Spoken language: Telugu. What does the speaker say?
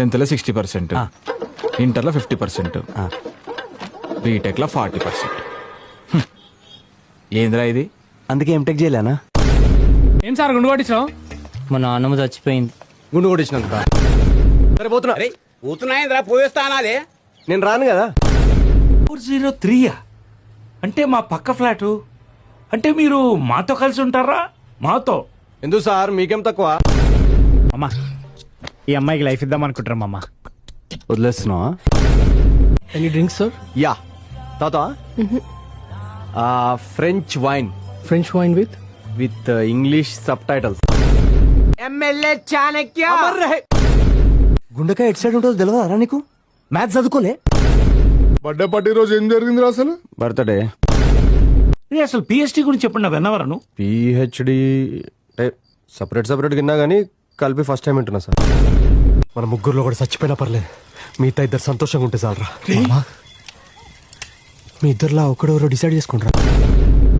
10th లో 60%, ఇంటర్లో 50%, బీటెక్లో 40%. ఏంద్రా ఇది? అందుకే ఎంటెక్ చేయలేనా? ఏం సార్ గుండు కొట్టించావు? మా నాన్నమ్మ చచ్చిపోయింది. గుండు కొట్టించినందుక. సరే పోతున్నా. అరే పోతున్నాయింద్రా, పోయేస్తా అనాలే. నేను రాను కదా. 403 అంటే మా పక్క ఫ్లాటు. అంటే మీరు మాతో కలిసి ఉంటారా? మాతో ఎందుకు సార్ మీకేం తక్కువ? అమ్మా ఈ అమ్మాయికి లైఫ్ ఇద్దాం అనుకుంటారా అమ్మా? వదిలేస్తున్నావా? Any drinks sir? యా తాత. French wine. French wine with with English subtitles. MLA Chanakya. గుండెకాయ ఎట్ సైడ్ ఉంటుందో తెలియదా నీకు? మ్యాథ్స్ చదువుకోలే? బర్త్డే పార్టీ రోజు ఏం జరిగింది అసలు? బర్త్డే అసలు పిహెచ్డి గురించి చెప్పండి, విన్నవరను. పిహెచ్డి సపరేట్ విన్నా కానీ కలిపి ఫస్ట్ టైం వింటున్నా సార్. మన ముగ్గురులో కూడా చచ్చిపోయినా పర్లేదు, మిగతా ఇద్దరు సంతోషంగా ఉంటే చాలరా. మీ ఇద్దరులా ఒకడెవరో డిసైడ్ చేసుకుంటారా?